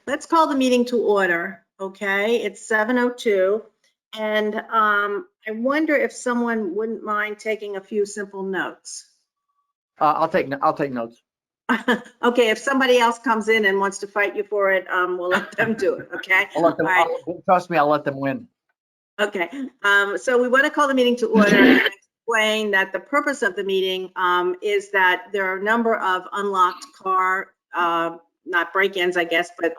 Let's call the meeting to order, okay? It's 7:02, and I wonder if someone wouldn't mind taking a few simple notes. I'll take notes. Okay, if somebody else comes in and wants to fight you for it, we'll let them do it, okay? I'll let them. All right. Trust me, I'll let them win. Okay, so we want to call the meeting to order and explain that the purpose of the meeting is that there are a number of unlocked car, not break-ins, I guess, but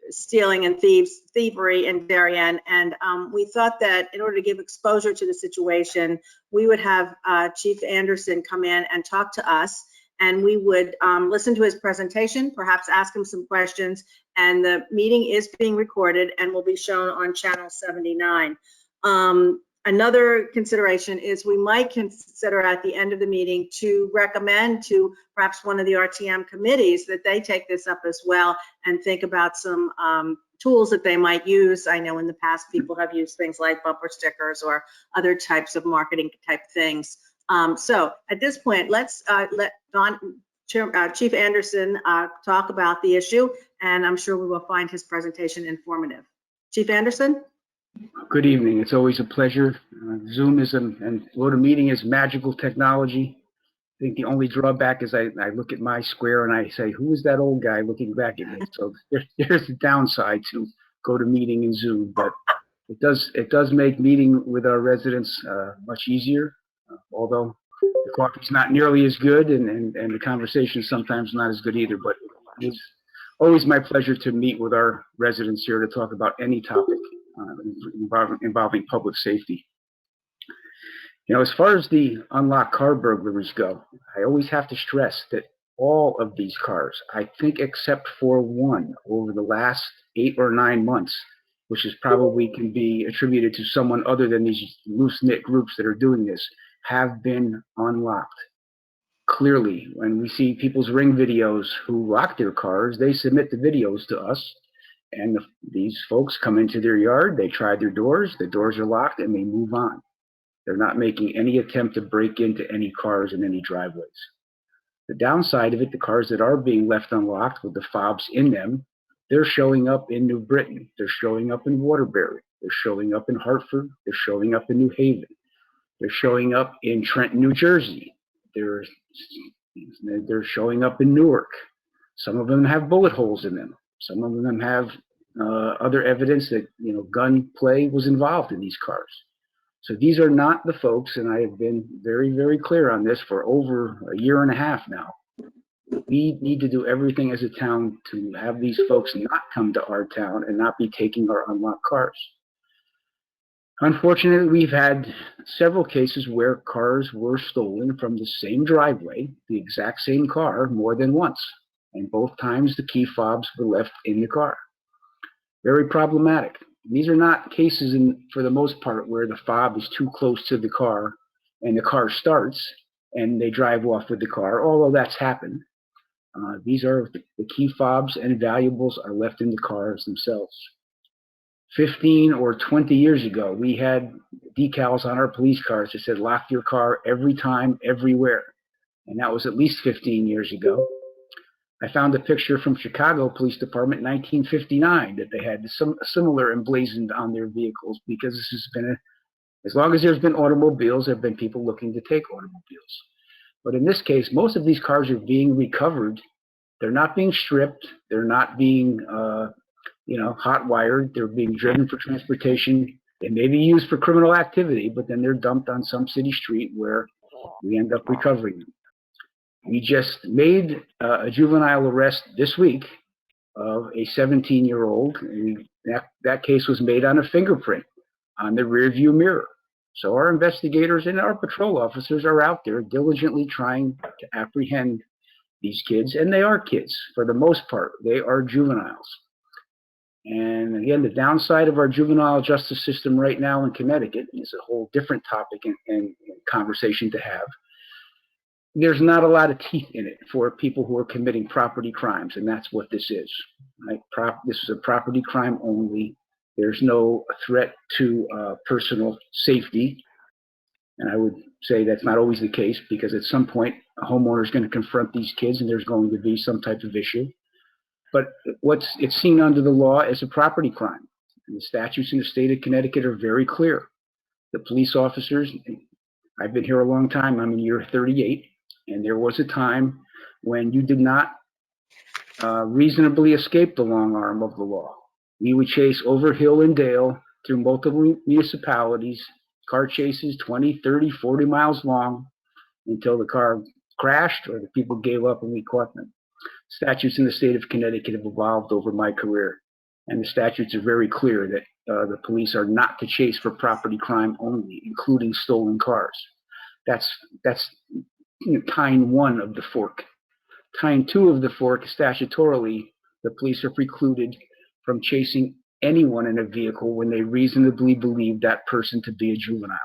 stealing and thievery in Darien. And we thought that in order to give exposure to the situation, we would have Chief Anderson come in and talk to us, and we would listen to his presentation, perhaps ask him some questions, and the meeting is being recorded and will be shown on channel 79. Another consideration is we might consider at the end of the meeting to recommend to perhaps one of the RTM committees that they take this up as well and think about some tools that they might use. I know in the past people have used things like bumper stickers or other types of marketing type things. So at this point, let's let Chief Anderson talk about the issue, and I'm sure we will find his presentation informative. Chief Anderson? Good evening. It's always a pleasure. Zoom is and GoToMeeting is magical technology. I think the only drawback is I look at my square and I say, who is that old guy looking back at me? So there's the downside to GoToMeeting and Zoom, but it does make meeting with our residents much easier, although the coffee's not nearly as good and the conversation is sometimes not as good either. But it's always my pleasure to meet with our residents here to talk about any topic involving public safety. You know, as far as the unlocked car burglaries go, I always have to stress that all of these cars, I think except for one over the last 8 or 9 months, which is probably can be attributed to someone other than these loose-knit groups that are doing this, have been unlocked. Clearly, when we see people's Ring videos who lock their cars, they submit the videos to us, and these folks come into their yard, they try their doors, the doors are locked, and they move on. They're not making any attempt to break into any cars in any driveways. The downside of it, the cars that are being left unlocked with the fobs in them, they're showing up in New Britain, they're showing up in Waterbury, they're showing up in Hartford, they're showing up in New Haven, they're showing up in Trenton, New Jersey, they're showing up in Newark. Some of them have bullet holes in them. Some of them have other evidence that, you know, gun play was involved in these cars. So these are not the folks, and I have been very, very clear on this for over a year and a half now. We need to do everything as a town to have these folks not come to our town and not be taking our unlocked cars. Unfortunately, we've had several cases where cars were stolen from the same driveway, the exact same car, more than once. And both times the key fobs were left in the car. Very problematic. These are not cases, for the most part, where the fob is too close to the car and the car starts and they drive off with the car, although that's happened. These are the key fobs and valuables are left in the cars themselves. 15 or 20 years ago, we had decals on our police cars that said, lock your car every time, everywhere. And that was at least 15 years ago. I found a picture from Chicago Police Department in 1959 that they had some similar emblazoned on their vehicles, because this has been as long as there's been automobiles, there have been people looking to take automobiles. But in this case, most of these cars are being recovered. They're not being stripped. They're not being, hot wired. They're being driven for transportation. They may be used for criminal activity, but then they're dumped on some city street where we end up recovering them. We just made a juvenile arrest this week of a 17-year-old. That case was made on a fingerprint on the rear view mirror. So our investigators and our patrol officers are out there diligently trying to apprehend these kids, and they are kids for the most part. They are juveniles. And again, the downside of our juvenile justice system right now in Connecticut is a whole different topic and conversation to have. There's not a lot of teeth in it for people who are committing property crimes, and that's what this is. Right? This is a property crime only. There's no threat to personal safety, and I would say that's not always the case, because at some point a homeowner is going to confront these kids and there's going to be some type of issue. But it's seen under the law as a property crime. And the statutes in the state of Connecticut are very clear. The police officers, I've been here a long time, I'm in year 38, and there was a time when you did not reasonably escape the long arm of the law. We would chase over hill and dale through multiple municipalities, car chases 20, 30, 40 miles long until the car crashed or the people gave up and we caught them. Statutes in the state of Connecticut have evolved over my career, and the statutes are very clear that the police are not to chase for property crime only, including stolen cars. That's tine 1 of the fork. Tine 2 of the fork, statutorily, the police are precluded from chasing anyone in a vehicle when they reasonably believe that person to be a juvenile.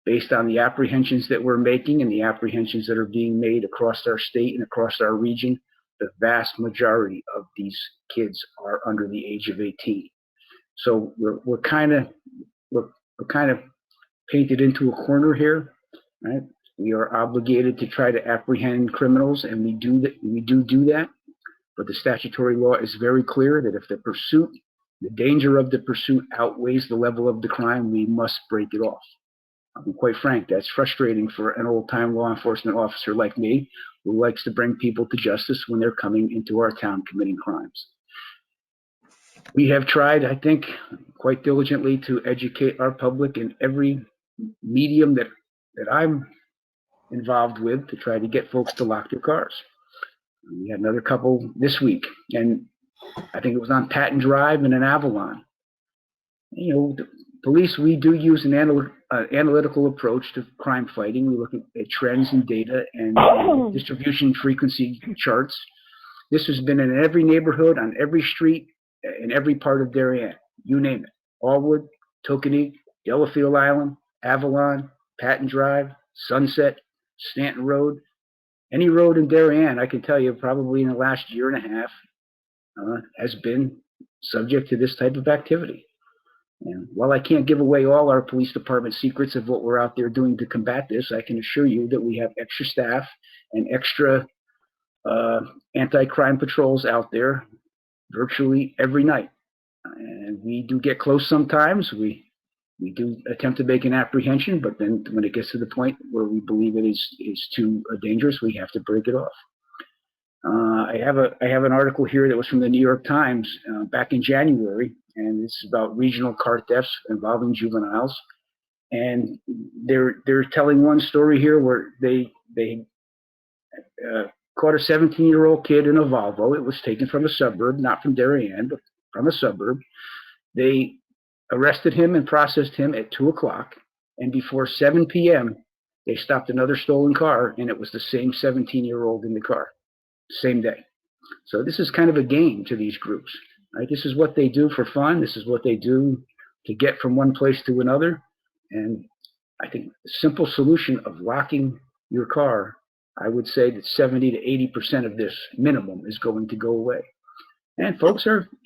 Based on the apprehensions that we're making and the apprehensions that are being made across our state and across our region, the vast majority of these kids are under the age of 18. So we're kind of painted into a corner here, right? We are obligated to try to apprehend criminals, and we do that. But the statutory law is very clear that if the danger of the pursuit outweighs the level of the crime, we must break it off. I'll be quite frank, that's frustrating for an old-time law enforcement officer like me who likes to bring people to justice when they're coming into our town committing crimes. We have tried, I think, quite diligently to educate our public in every medium that I'm involved with to try to get folks to lock their cars. We had another couple this week, and I think it was on Patton Drive and in Avalon. You know, the police, we do use an analytical approach to crime fighting. We look at trends and data and distribution frequency charts. This has been in every neighborhood, on every street, in every part of Darien. You name it. Allwood, Tokenique, Delafield Island, Avalon, Patton Drive, Sunset, Stanton Road. Any road in Darien, I can tell you, probably in the last year and a half, has been subject to this type of activity. And while I can't give away all our police department secrets of what we're out there doing to combat this, I can assure you that we have extra staff and extra anti-crime patrols out there virtually every night. And we do get close sometimes. We do attempt to make an apprehension, but then when it gets to the point where we believe it is too dangerous, we have to break it off. I have an article here that was from the New York Times back in January, and it's about regional car thefts involving juveniles. And they're telling one story here where they caught a 17-year-old kid in a Volvo. It was taken from a suburb, not from Darien, but from a suburb. They arrested him and processed him at 2 o'clock, and before 7 p.m., they stopped another stolen car, and it was the same 17-year-old in the car, same day. So this is kind of a game to these groups, right? This is what they do for fun. This is what they do to get from one place to another. And I think the simple solution of locking your car, I would say that 70 to 80% of this minimum is going to go away. And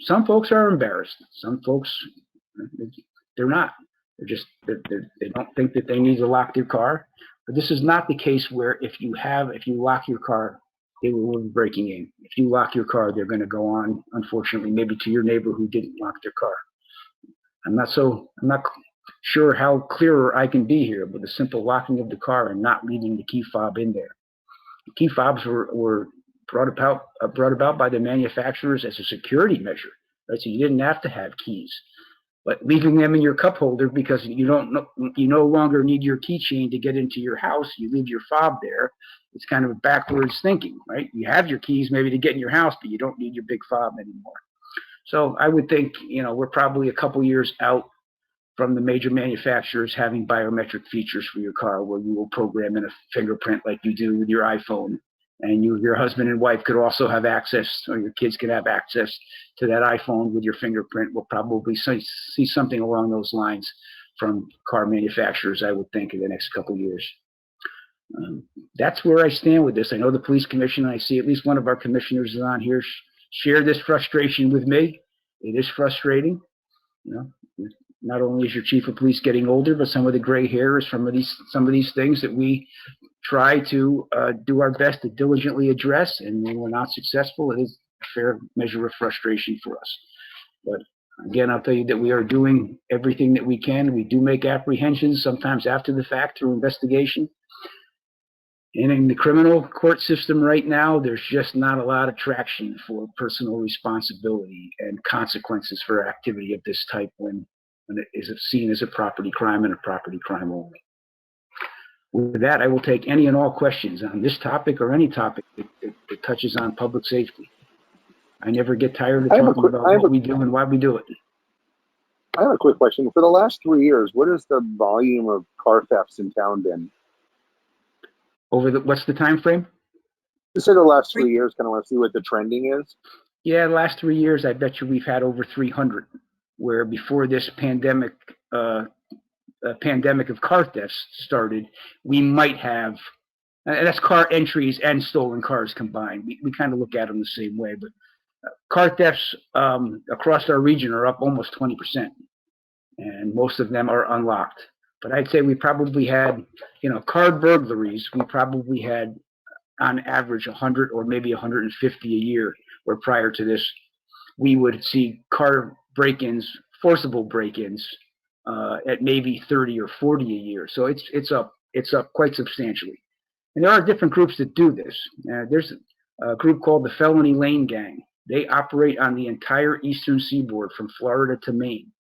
some folks are embarrassed. Some folks, they're not. They don't think that they need to lock their car. But this is not the case where if you lock your car, they will be breaking in. If you lock your car, they're going to go on, unfortunately, maybe to your neighbor who didn't lock their car. I'm not sure how clearer I can be here, but the simple locking of the car and not leaving the key fob in there. The key fobs were brought about by the manufacturers as a security measure, right? So you didn't have to have keys. But leaving them in your cup holder because you no longer need your keychain to get into your house, you leave your fob there. It's kind of a backwards thinking, right? You have your keys maybe to get in your house, but you don't need your big fob anymore. So I would think, we're probably a couple years out from the major manufacturers having biometric features for your car where you will program in a fingerprint like you do with your iPhone. And your husband and wife could also have access, or your kids could have access to that iPhone with your fingerprint. We'll probably see something along those lines from car manufacturers, I would think, in the next couple of years. That's where I stand with this. I know the police commission, I see at least one of our commissioners is on here, share this frustration with me. It is frustrating. Not only is your chief of police getting older, but some of the gray hair is some of these things that we try to do our best to diligently address, and when we're not successful, it is fair measure of frustration for us. But again, I'll tell you that we are doing everything that we can. We do make apprehensions sometimes after the fact through investigation. And in the criminal court system right now, there's just not a lot of traction for personal responsibility and consequences for activity of this type when it is seen as a property crime and a property crime only. With that, I will take any and all questions on this topic or any topic that touches on public safety. I never get tired of talking about what we do and why we do it. I have a quick question. For the last 3 years, what has the volume of car thefts in town been? What's the time frame? Just say the last 3 years, kind of want to see what the trending is. Yeah, the last 3 years, I bet you we've had over 300, where before this pandemic of car thefts started, we might have, and that's car entries and stolen cars combined. We kind of look at them the same way, but car thefts across our region are up almost 20%, and most of them are unlocked. But I'd say we probably had, car burglaries, we probably had on average 100 or maybe 150 a year, where prior to this, we would see car break-ins, forcible break-ins at maybe 30 or 40 a year. So it's up quite substantially. And there are different groups that do this. There's a group called the Felony Lane Gang. They operate on the entire eastern seaboard from Florida to Maine.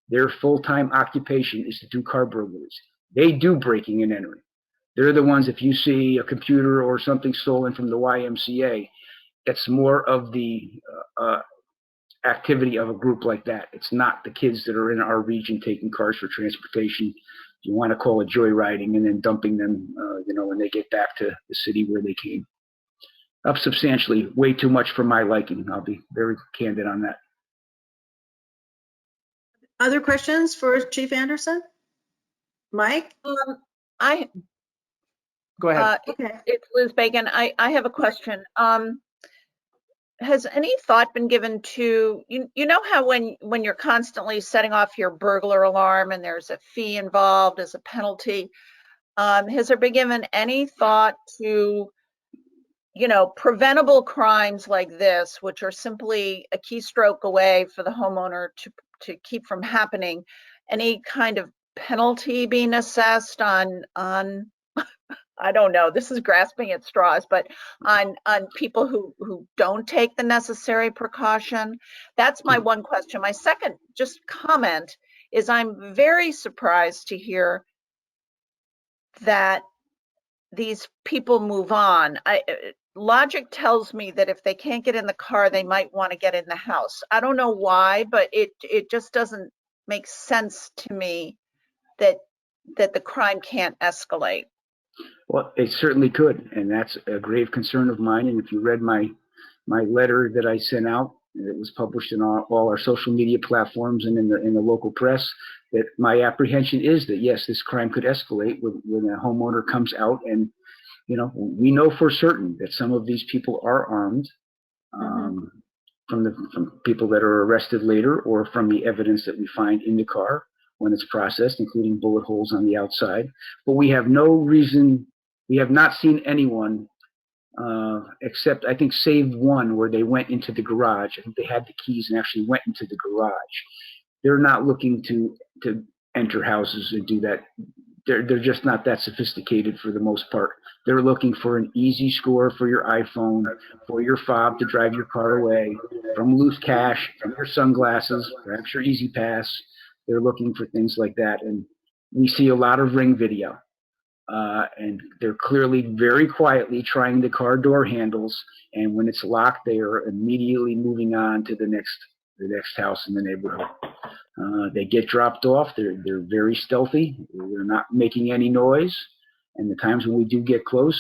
Their full-time occupation is to do car burglaries. They do breaking and entering. They're the ones, if you see a computer or something stolen from the YMCA, it's more of the activity of a group like that. It's not the kids that are in our region taking cars for transportation. You want to call it joyriding and then dumping them, when they get back to the city where they came. Up substantially, way too much for my liking. I'll be very candid on that. Other questions for Chief Anderson? Mike? Go ahead. Okay. It's Liz Bacon. I have a question. Has any thought been given to, you know how when you're constantly setting off your burglar alarm and there's a fee involved as a penalty, has there been given any thought to, preventable crimes like this, which are simply a keystroke away for the homeowner to keep from happening, any kind of penalty being assessed on I don't know, this is grasping at straws, but on people who don't take the necessary precaution? That's my one question. My second just comment is I'm very surprised to hear that these people move on. Logic tells me that if they can't get in the car, they might want to get in the house. I don't know why, but it just doesn't make sense to me that the crime can't escalate. Well, it certainly could, and that's a grave concern of mine. And if you read my letter that I sent out, it was published in all our social media platforms and in the local press, that my apprehension is that yes, this crime could escalate when a homeowner comes out, and we know for certain that some of these people are armed, from people that are arrested later, or from the evidence that we find in the car when it's processed, including bullet holes on the outside. But we have no reason. We have not seen anyone, except I think save one, where they went into the garage. I think they had the keys and actually went into the garage. They're not looking to enter houses and do that. They're just not that sophisticated for the most part. They're looking for an easy score for your iPhone, for your fob to drive your car away, from loose cash, from your sunglasses, perhaps your Easy Pass. They're looking for things like that. And we see a lot of Ring video. And they're clearly very quietly trying the car door handles, and when it's locked, they are immediately moving on to the next house in the neighborhood. They get dropped off. They're very stealthy. They're not making any noise. And the times when we do get close,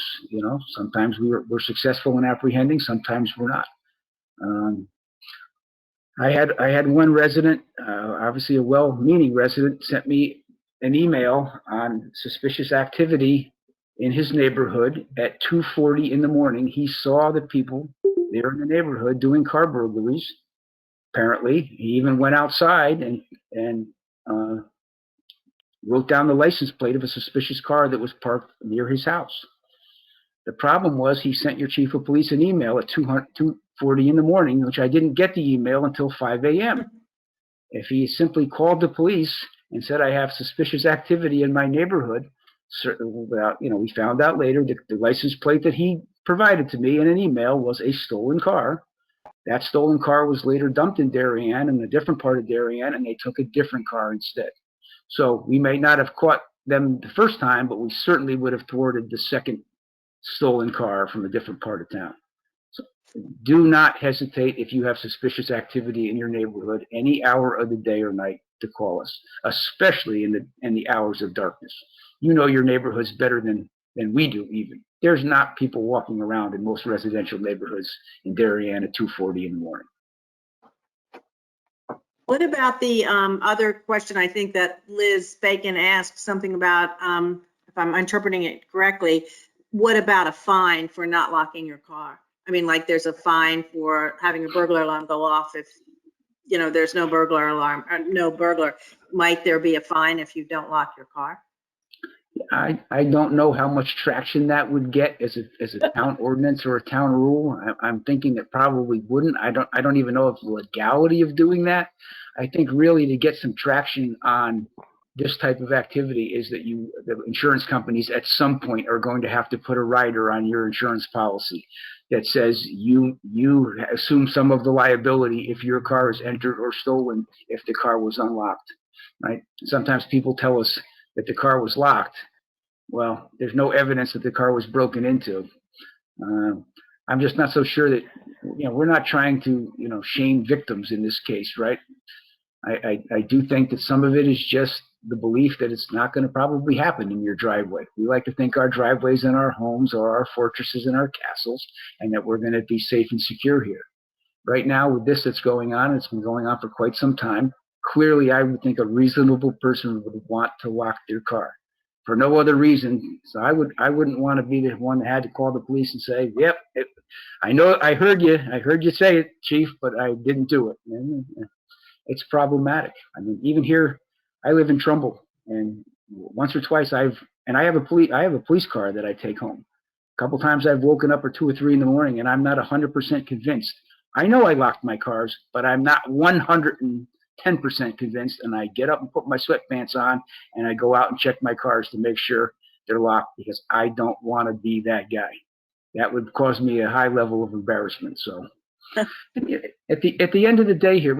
sometimes we're successful in apprehending, sometimes we're not. I had one resident, obviously a well-meaning resident, sent me an email on suspicious activity in his neighborhood at 2:40 in the morning. He saw the people there in the neighborhood doing car burglaries. Apparently, he even went outside and wrote down the license plate of a suspicious car that was parked near his house. The problem was he sent your chief of police an email at 2:40 in the morning, which I didn't get the email until 5 a.m. If he simply called the police and said, I have suspicious activity in my neighborhood, without, we found out later that the license plate that he provided to me in an email was a stolen car. That stolen car was later dumped in Darien, in a different part of Darien, and they took a different car instead. So we may not have caught them the first time, but we certainly would have thwarted the second stolen car from a different part of town. So do not hesitate if you have suspicious activity in your neighborhood any hour of the day or night to call us, especially in the hours of darkness. You know your neighborhoods better than we do even. There's not people walking around in most residential neighborhoods in Darien at 2:40 in the morning. What about the other question I think that Liz Bacon asked, something about, if I'm interpreting it correctly, what about a fine for not locking your car? I mean, like there's a fine for having a burglar alarm go off if, there's no burglar alarm, no burglar. Might there be a fine if you don't lock your car? I don't know how much traction that would get as a town ordinance or a town rule. I'm thinking it probably wouldn't. I don't even know of the legality of doing that. I think really to get some traction on this type of activity is that the insurance companies at some point are going to have to put a rider on your insurance policy that says you assume some of the liability if your car is entered or stolen if the car was unlocked, right? Sometimes people tell us that the car was locked. Well, there's no evidence that the car was broken into. I'm just not so sure that, we're not trying to, shame victims in this case, right? I do think that some of it is just the belief that it's not going to probably happen in your driveway. We like to think our driveways and our homes are our fortresses and our castles, and that we're going to be safe and secure here. Right now, with this that's going on, it's been going on for quite some time. Clearly, I would think a reasonable person would want to lock their car for no other reason. So I wouldn't want to be the one that had to call the police and say, "Yep, I know, I heard you say it, Chief, but I didn't do it." And it's problematic. I mean, even here, I live in Trumbull, and once or twice I have a police car that I take home. A couple times I've woken up at 2 or 3 in the morning, and I'm not 100% convinced. I know I locked my cars, but I'm not 110% convinced, and I get up and put my sweatpants on, and I go out and check my cars to make sure they're locked, because I don't want to be that guy. That would cause me a high level of embarrassment. So at the end of the day here,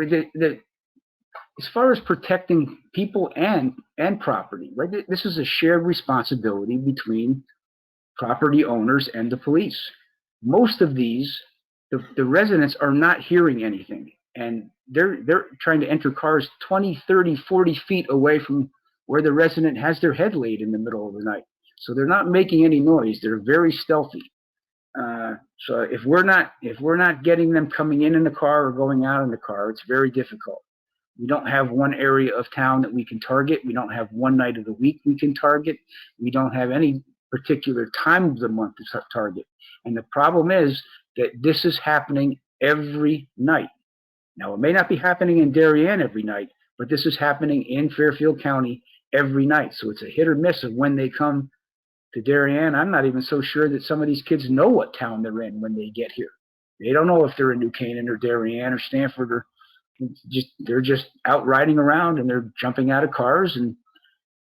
as far as protecting people and property, right? This is a shared responsibility between property owners and the police. Most of these, the residents are not hearing anything, and they're trying to enter cars 20, 30, 40 feet away from where the resident has their head laid in the middle of the night. So they're not making any noise. They're very stealthy. So if we're not getting them coming in the car or going out in the car, it's very difficult. We don't have one area of town that we can target. We don't have one night of the week we can target. We don't have any particular time of the month to target. And the problem is that this is happening every night. Now, it may not be happening in Darien every night, but this is happening in Fairfield County every night. So it's a hit or miss of when they come to Darien. I'm not even so sure that some of these kids know what town they're in when they get here. They don't know if they're in New Canaan or Darien or Stanford, or they're just out riding around, and they're jumping out of cars, and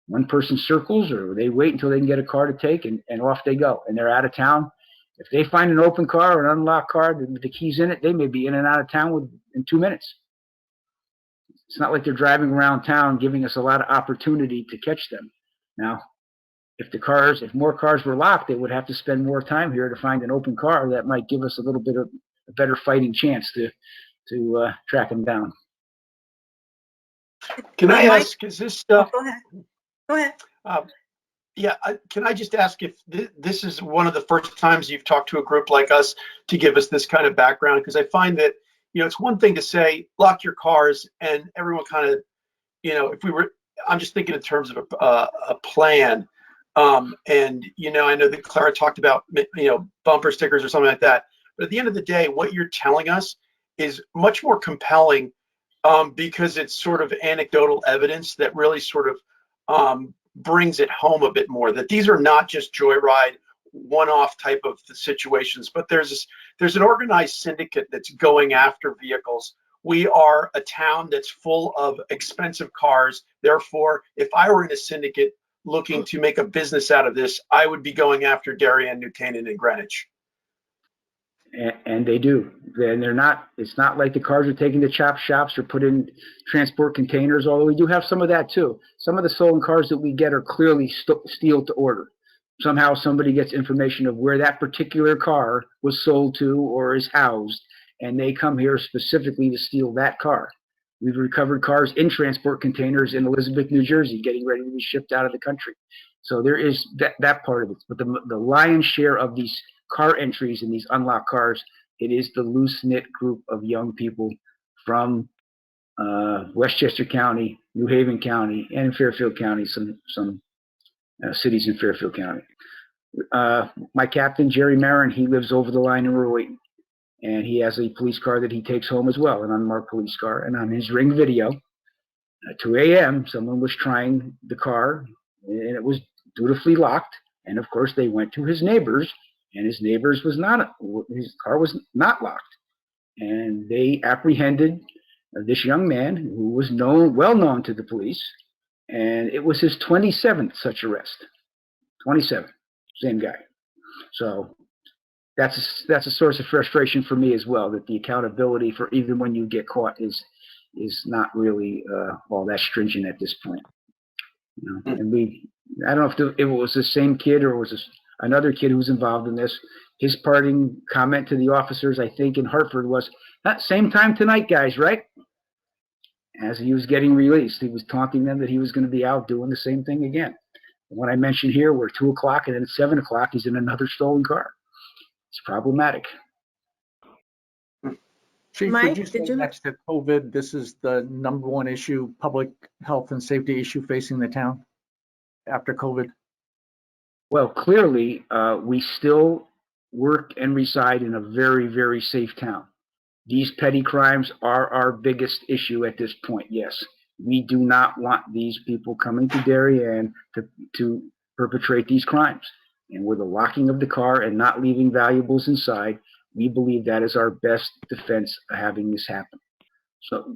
one person circles, or they wait until they can get a car to take, and off they go, and they're out of town. If they find an open car or an unlocked car with the keys in it, they may be in and out of town in 2 minutes. It's not like they're driving around town giving us a lot of opportunity to catch them. Now, if more cars were locked, they would have to spend more time here to find an open car. That might give us a little bit of a better fighting chance to track them down. Can I ask, is this, Go ahead. yeah, can I just ask if this is one of the first times you've talked to a group like us to give us this kind of background? Because I find that, it's one thing to say, lock your cars, and everyone kind of, I'm just thinking in terms of a plan. And, I know that Clara talked about, bumper stickers or something like that. But at the end of the day, what you're telling us is much more compelling, because it's sort of anecdotal evidence that really sort of brings it home a bit more, that these are not just joyride one-off type of situations, but there's an organized syndicate that's going after vehicles. We are a town that's full of expensive cars. Therefore, if I were in a syndicate looking to make a business out of this, I would be going after Darien, New Canaan, and Greenwich. And they do. And they're not, it's not like the cars are taken to chop shops or put in transport containers, although we do have some of that too. Some of the stolen cars that we get are clearly steel to order. Somehow somebody gets information of where that particular car was sold to or is housed, and they come here specifically to steal that car. We've recovered cars in transport containers in Elizabeth, New Jersey, getting ready to be shipped out of the country. So there is that part of it. But the lion's share of these car entries in these unlocked cars, it is the loose-knit group of young people from Westchester County, New Haven County, and Fairfield County, some cities in Fairfield County. My captain, Jerry Marin, he lives over the line in Rowayton, and he has a police car that he takes home as well, an unmarked police car. And on his Ring video, at 2 a.m., someone was trying the car, and it was dutifully locked. And of course, they went to his neighbors, and his car was not locked. And they apprehended this young man who was well known to the police, and it was his 27th such arrest. 27, same guy. So that's a source of frustration for me as well, that the accountability for even when you get caught is not really all that stringent at this point. You know? And I don't know if it was the same kid or was this another kid who was involved in this. His parting comment to the officers, I think in Hartford, was, same time tonight, guys, right? As he was getting released, he was taunting them that he was going to be out doing the same thing again. When I mentioned here, we're 2 o'clock, and then at 7 o'clock, he's in another stolen car. It's problematic. Chief, Mike, would you say did you- next to COVID, this is the #1 issue, public health and safety issue facing the town after COVID? Well, clearly, we still work and reside in a very, very safe town. These petty crimes are our biggest issue at this point, yes. We do not want these people coming to Darien to perpetrate these crimes. And with the locking of the car and not leaving valuables inside, we believe that is our best defense of having this happen. So,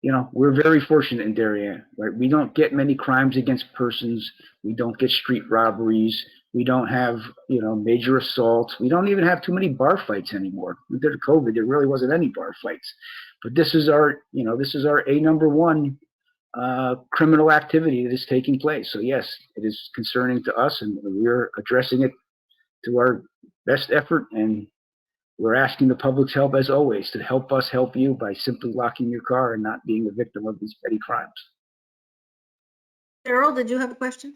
you know, we're very fortunate in Darien, right? We don't get many crimes against persons. We don't get street robberies. We don't have, you know, major assaults. We don't even have too many bar fights anymore. After COVID, there really wasn't any bar fights. But this is our, you know, this is our #1 criminal activity that is taking place. So yes, it is concerning to us, and we're addressing it to our best effort. And we're asking the public's help, as always, to help us help you by simply locking your car and not being a victim of these petty crimes. Cheryl, did you have a question?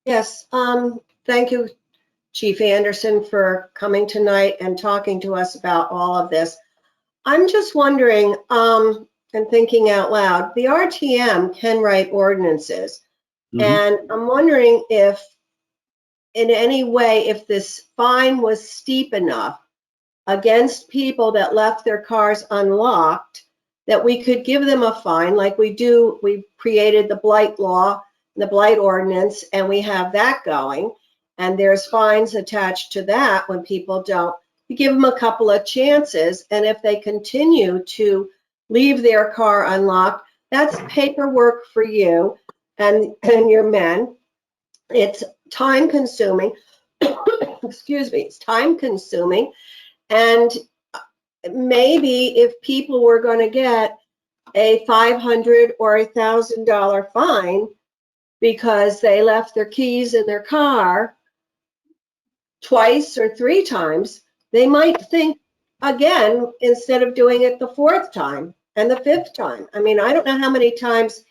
Yes, thank you, Chief Anderson, for coming tonight and talking to us about all of this. I'm just wondering, and thinking out loud, the RTM can write ordinances. And I'm wondering if, in any way, if this fine was steep enough against people that left their cars unlocked, that we could give them a fine like we do. We created the blight law, the blight ordinance, and we have that going. And there's fines attached to that when people don't. You give them a couple of chances, and if they continue to leave their car unlocked, that's paperwork for you and your men. It's time consuming. Excuse me, it's time consuming. And maybe if people were going to get a $500 or $1,000 fine because they left their keys in their car twice or 3 times, they might think again instead of doing it the 4th time and the 5th time. I mean, I don't know how many times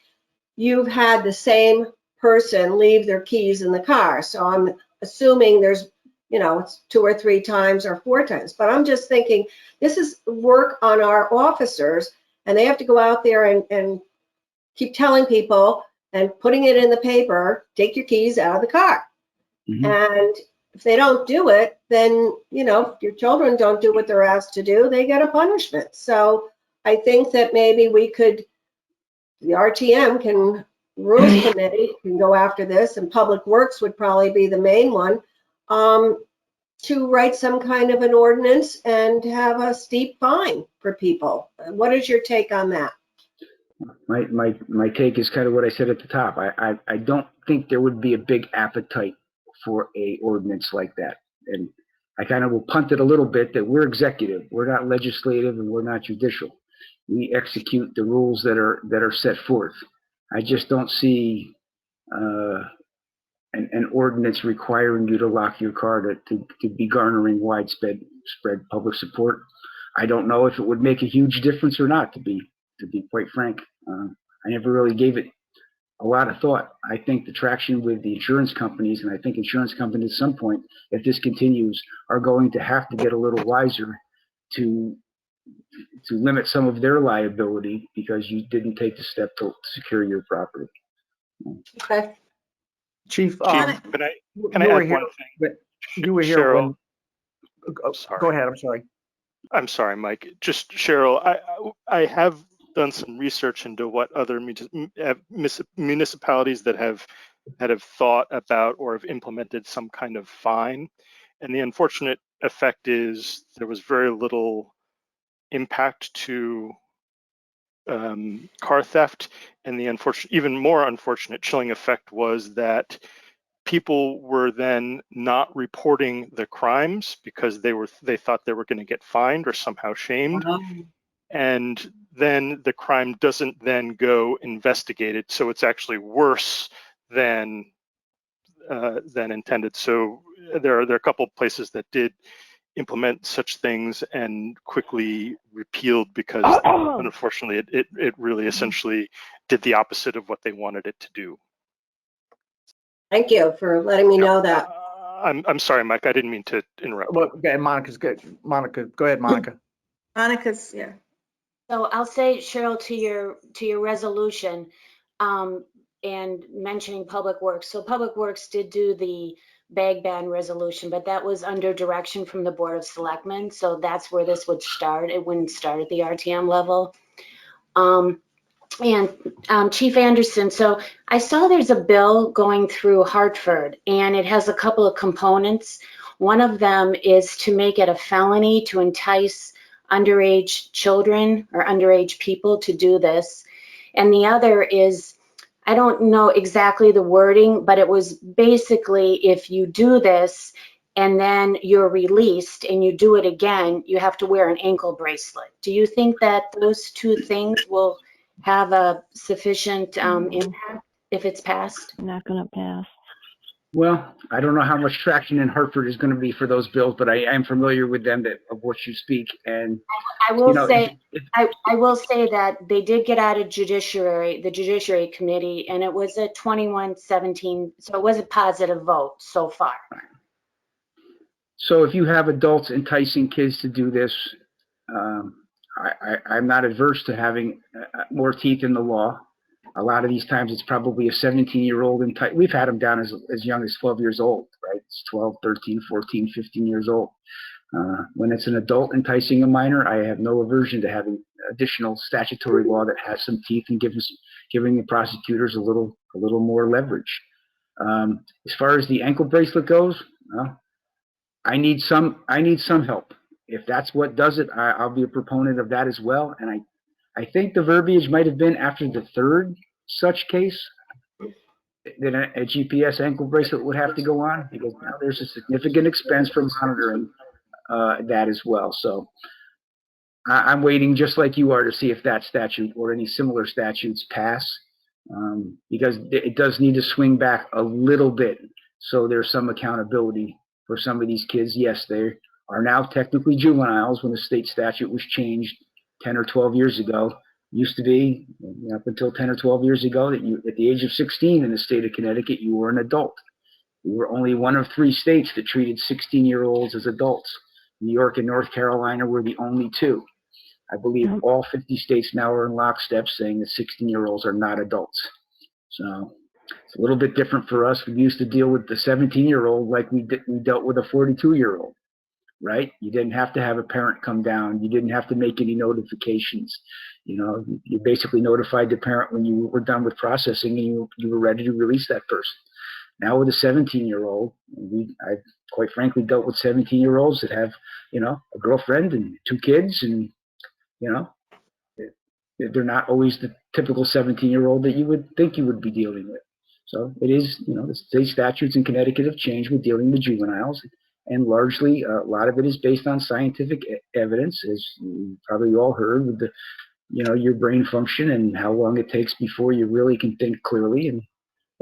you've had the same person leave their keys in the car. So I'm assuming there's, you know, it's 2 or 3 times or 4 times. But I'm just thinking this is work on our officers, and they have to go out there and keep telling people and putting it in the paper, take your keys out of the car. And if they don't do it, then, you know, if your children don't do what they're asked to do, they get a punishment. So I think that maybe we could, the RTM can, Rules Committee can go after this, and Public Works would probably be the main one. to write some kind of an ordinance and have a steep fine for people. What is your take on that? My take is kind of what I said at the top. I don't think there would be a big appetite for a ordinance like that. And I kind of will punt it a little bit that we're executive, we're not legislative, and we're not judicial. We execute the rules that are set forth. I just don't see an ordinance requiring you to lock your car to be garnering widespread public support. I don't know if it would make a huge difference or not, to be quite frank. I never really gave it a lot of thought. I think the traction with the insurance companies, and I think insurance companies at some point, if this continues, are going to have to get a little wiser to limit some of their liability because you didn't take the step to secure your property. Okay. Chief, Chief, can I you add were one here, thing? but you were here Cheryl, when, sorry. go ahead, I'm sorry. I'm sorry, Mike. Just Cheryl, I have done some research into what other municipalities that have thought about or have implemented some kind of fine. And the unfortunate effect is there was very little impact to car theft. And the unfortunate, even more unfortunate chilling effect was that people were then not reporting the crimes because they thought they were going to get fined or somehow shamed. And then the crime doesn't then go investigated, so it's actually worse than intended. So there are a couple of places that did implement such things and quickly repealed because unfortunately it really essentially did the opposite of what they wanted it to do. Thank you for letting me know that. I'm sorry, Mike. I didn't mean to interrupt. Well, okay, Monica's good. Monica, go ahead, Monica. Monica's, yeah. So I'll say, Cheryl, to your resolution, and mentioning Public Works. So Public Works did do the bag ban resolution, but that was under direction from the Board of Selectmen. So that's where this would start. It wouldn't start at the RTM level. And Chief Anderson, so I saw there's a bill going through Hartford, and it has a couple of components. One of them is to make it a felony to entice underage children or underage people to do this. And the other is, I don't know exactly the wording, but it was basically if you do this and then you're released and you do it again, you have to wear an ankle bracelet. Do you think that those two things will have a sufficient impact if it's passed? Not going to pass. Well, I don't know how much traction in Hartford is going to be for those bills, but I am familiar with them of what you speak. And I will say, if I will say that they did get out of the Judiciary Committee, and it was a 21-17, so it was a positive vote so far. So if you have adults enticing kids to do this, I'm not adverse to having more teeth in the law. A lot of these times it's probably a 17-year-old. We've had them down as young as 12 years old, right? It's 12, 13, 14, 15 years old. When it's an adult enticing a minor, I have no aversion to having additional statutory law that has some teeth and giving the prosecutors a little more leverage. As far as the ankle bracelet goes, I need some help. If that's what does it, I'll be a proponent of that as well. And I think the verbiage might have been after the third such case that a GPS ankle bracelet would have to go on, because now there's a significant expense for monitoring that as well. So I'm waiting just like you are to see if that statute or any similar statutes pass, because it does need to swing back a little bit so there's some accountability for some of these kids. Yes, they are now technically juveniles when the state statute was changed 10 or 12 years ago. Used to be, up until 10 or 12 years ago, that you, at the age of 16 in the state of Connecticut, you were an adult. We were only one of 3 states that treated 16-year-olds as adults. New York and North Carolina were the only 2. I believe all 50 states now are in lockstep saying that 16-year-olds are not adults. So it's a little bit different for us. We used to deal with the 17-year-old like we dealt with a 42-year-old. Right? You didn't have to have a parent come down. You didn't have to make any notifications. You basically notified the parent when you were done with processing and you were ready to release that person. Now with a 17-year-old, I've quite frankly dealt with 17-year-olds that have, a girlfriend and 2 kids, and they're not always the typical 17-year-old that you would think you would be dealing with. So it is, the state statutes in Connecticut have changed with dealing with juveniles, and largely a lot of it is based on scientific evidence, as you probably all heard, with the, your brain function and how long it takes before you really can think clearly, and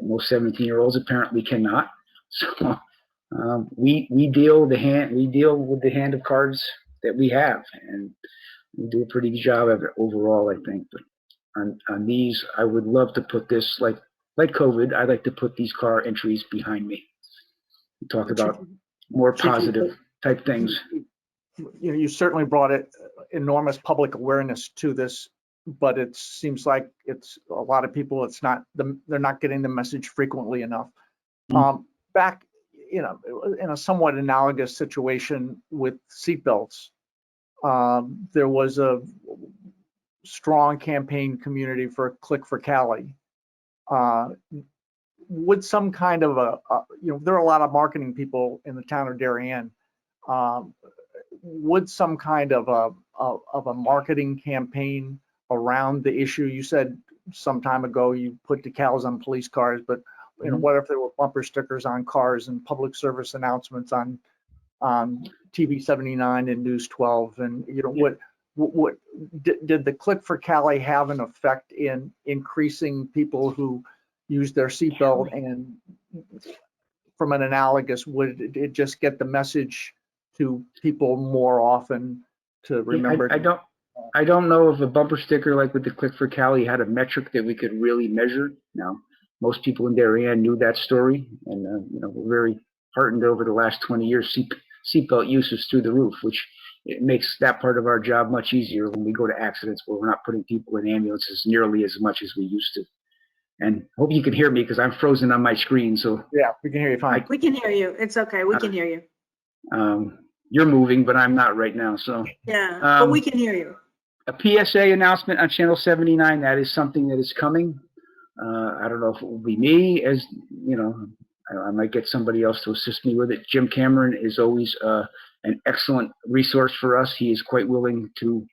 most 17-year-olds apparently cannot. So we deal with the hand of cards that we have, and we do a pretty good job of it overall, I think. But on these, I would love to put this, like COVID, I'd like to put these car entries behind me. Talk about more positive type things. You certainly brought enormous public awareness to this, but it seems like it's a lot of people, they're not getting the message frequently enough. Back, in a somewhat analogous situation with seatbelts, there was a strong campaign community for Click for Cali. Would some kind of there are a lot of marketing people in the town of Darien. Would some kind of a marketing campaign around the issue? You said some time ago you put decals on police cars, but what if there were bumper stickers on cars and public service announcements on TV 79 and News 12? And what did the Click for Cali have an effect in increasing people who use their seatbelt? And from an analogous, would it just get the message to people more often to remember? I don't know if a bumper sticker like with the Click for Cali had a metric that we could really measure. Now, most people in Darien knew that story, and we're very heartened over the last 20 years. Seatbelt use is through the roof, which it makes that part of our job much easier when we go to accidents where we're not putting people in ambulances nearly as much as we used to. And hope you can hear me because I'm frozen on my screen. So yeah, we can hear you fine. We can hear you. It's okay. We can hear you. You're moving, but I'm not right now. So yeah, but we can hear you. A PSA announcement on Channel 79. That is something that is coming. I don't know if it will be me, as I might get somebody else to assist me with it. Jim Cameron is always an excellent resource for us. He is quite willing to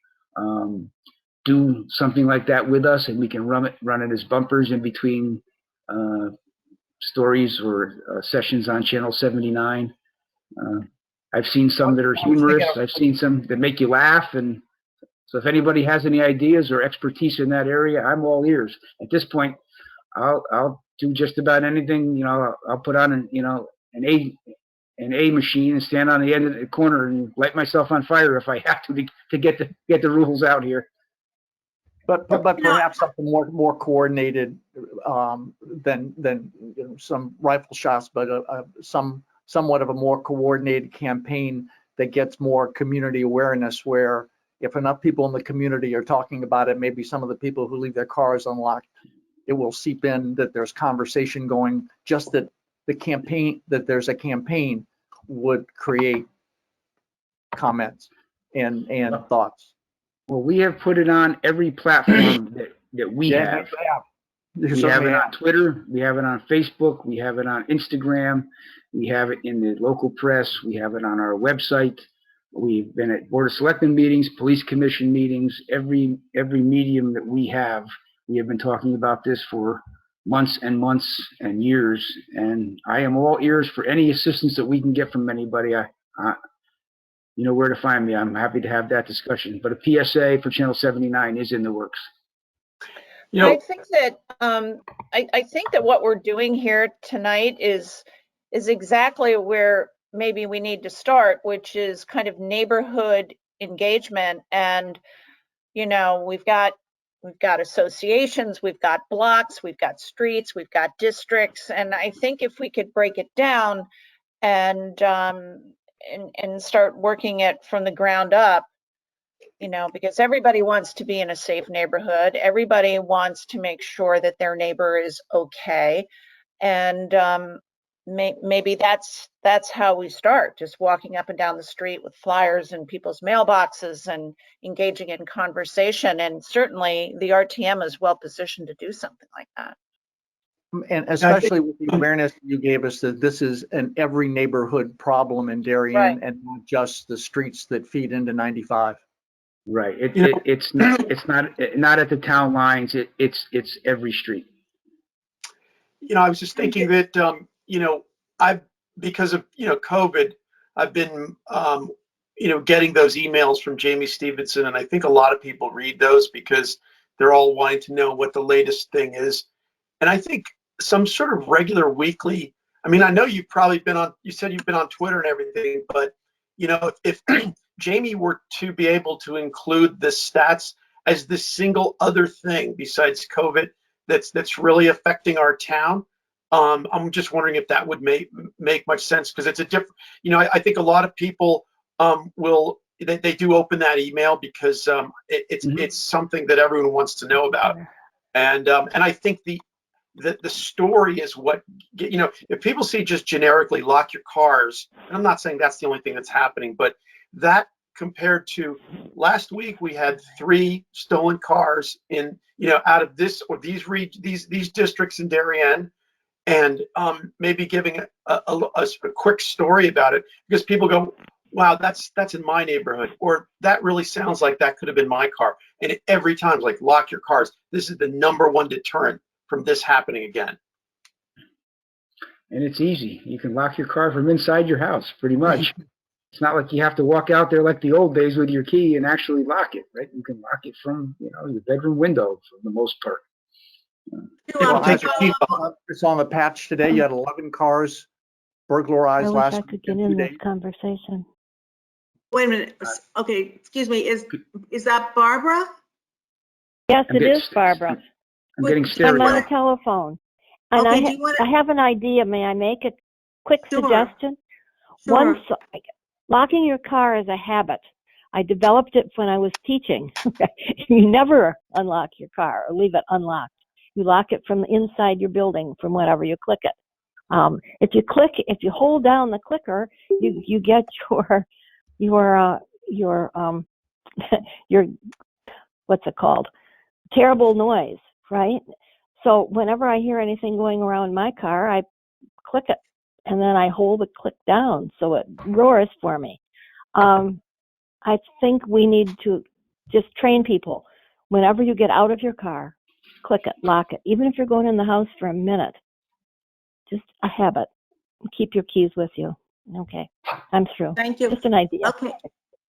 do something like that with us, and we can run it as bumpers in between stories or sessions on Channel 79. I've seen some that are humorous. I've seen some that make you laugh, and so if anybody has any ideas or expertise in that area, I'm all ears. At this point, I'll do just about anything. I'll put on an A machine and stand on the end of the corner and light myself on fire if I have to get the rules out here. But perhaps something more coordinated than some rifle shots, but somewhat of a more coordinated campaign that gets more community awareness, where if enough people in the community are talking about it, maybe some of the people who leave their cars unlocked, it will seep in that there's conversation going. Just that there's a campaign would create comments and thoughts. Well, we have put it on every platform that we have. We have it on Twitter. We have it on Facebook. We have it on Instagram. We have it in the local press. We have it on our website. We've been at Board of Selectmen meetings, Police Commission meetings, every medium that we have been talking about this for months and months and years. And I am all ears for any assistance that we can get from anybody. You know where to find me. I'm happy to have that discussion. But a PSA for Channel 79 is in the works. I think that I think that what we're doing here tonight is exactly where maybe we need to start, which is kind of neighborhood engagement. And we've got associations, we've got blocks, we've got streets, we've got districts, and I think if we could break it down and start working it from the ground up, because everybody wants to be in a safe neighborhood. Everybody wants to make sure that their neighbor is okay. And maybe that's how we start, just walking up and down the street with flyers in people's mailboxes and engaging in conversation. And certainly the RTM is well positioned to do something like that. And especially with the awareness you gave us that this is an every neighborhood problem in Darien Right. and not just the streets that feed into 95. Right. You know- It's not at the town lines. It's every street. I was just thinking that, I've, because of, COVID, I've been, getting those emails from Jamie Stevenson, and I think a lot of people read those because they're all wanting to know what the latest thing is. And I think some sort of regular weekly, I mean, I know you've probably you said you've been on Twitter and everything, but, if Jamie were to be able to include the stats as the single other thing besides COVID that's really affecting our town, I'm just wondering if that would make much sense, because it's a different, I think a lot of people they do open that email because it's something that everyone wants to know about, and I think the story is what, if people see just generically lock your cars, and I'm not saying that's the only thing that's happening, but that compared to last week, we had 3 stolen cars in, out of this or these districts in Darien, and maybe giving a quick story about it, because people go, wow, that's in my neighborhood, or that really sounds like that could have been my car. And every time it's like, lock your cars. This is the #1 deterrent from this happening again. And it's easy. You can lock your car from inside your house, pretty much. It's not like you have to walk out there like the old days with your key and actually lock it, right? You can lock it from, your bedroom window for the most part. It's on the patch today. You had 11 cars burglarized last week. I could get in this conversation. Wait a minute. Okay, excuse me. Is that Barbara? Yes, it is, Barbara. I'm getting I'm stereo. on the telephone. And Okay, I have an idea. May I make a quick Sure. suggestion? Sure. Locking your car is a habit. I developed it when I was teaching. You never unlock your car or leave it unlocked. You lock it from inside your building from whenever you click it. If you hold down the clicker, you get your what's it called? Terrible noise, right? So whenever I hear anything going around my car, I click it, and then I hold the click down so it roars for me. I think we need to just train people. Whenever you get out of your car, click it, lock it. Even if you're going in the house for a minute, just a habit. Keep your keys with you. Okay, I'm through. Thank you. Just an idea. Okay.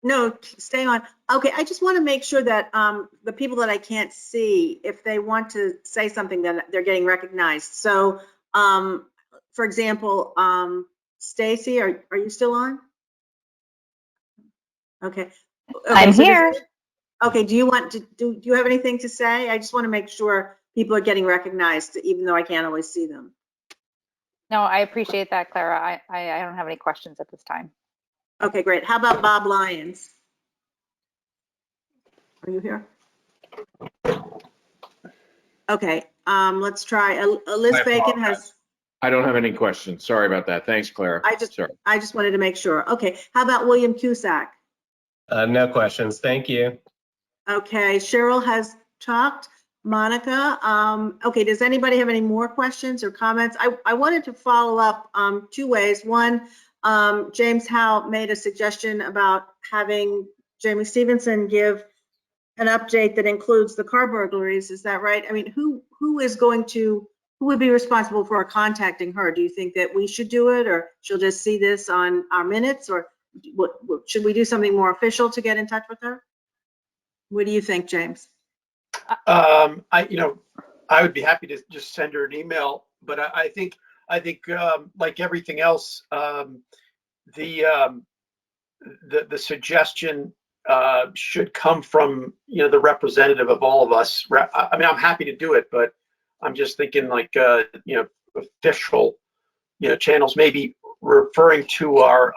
No, stay on. Okay, I just want to make sure that the people that I can't see, if they want to say something, then they're getting recognized. So, for example, Stacy, are you still on? Okay. I'm so here. Okay, do you have anything to say? I just want to make sure people are getting recognized, even though I can't always see them. No, I appreciate that, Clara. I don't have any questions at this time. Okay, great. How about Bob Lyons? Are you here? Okay, let's try. Liz Bacon has. I don't have any questions. Sorry about that. Thanks, Clara. I just wanted to make sure. Okay, how about William Cusack? No questions. Thank you. Okay, Cheryl has talked. Monica, okay, does anybody have any more questions or comments? I wanted to follow up 2 ways. One, James Howe made a suggestion about having Jamie Stevenson give an update that includes the car burglaries. Is that right? I mean, who would be responsible for contacting her? Do you think that we should do it, or she'll just see this on our minutes, or should we do something more official to get in touch with her? What do you think, James? I would be happy to just send her an email, but I think like everything else, the suggestion should come from the representative of all of us. I mean, I'm happy to do it, but I'm just thinking like official channels, maybe referring to our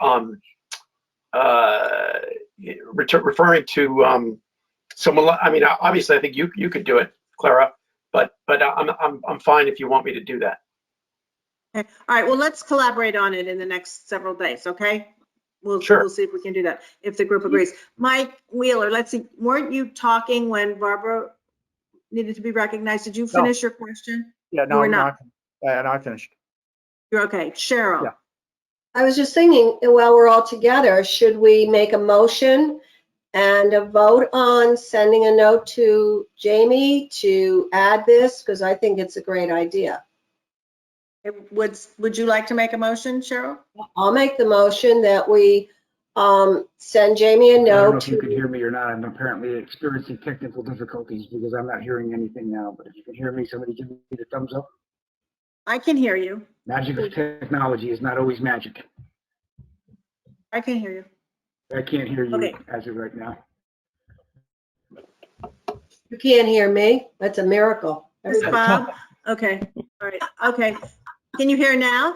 referring to someone. I mean, obviously, I think you could do it, Clara, but I'm fine if you want me to do that. Okay. All right. Well, let's collaborate on it in the next several days. Okay. Sure. We'll see if we can do that if the group agrees. Mike Wheeler, let's see. Weren't you talking when Barbara needed to be recognized? Did you finish your question? Yeah, no, We're not. And I finished. You're okay. Cheryl? Yeah. I was just thinking, while we're all together, should we make a motion and a vote on sending a note to Jamie to add this? Because I think it's a great idea. Would you like to make a motion, Cheryl? I'll make the motion that we send Jamie a I don't know note if you can to, hear me or not. I'm apparently experiencing technical difficulties because I'm not hearing anything now. But if you can hear me, somebody give me the thumbs up. I can hear you. Magic of technology is not always magic. I can hear you. I can't hear you Okay. as of right now. you can't hear me. That's a miracle. This is Everybody- Bob? Okay, all right, okay. Can you hear now?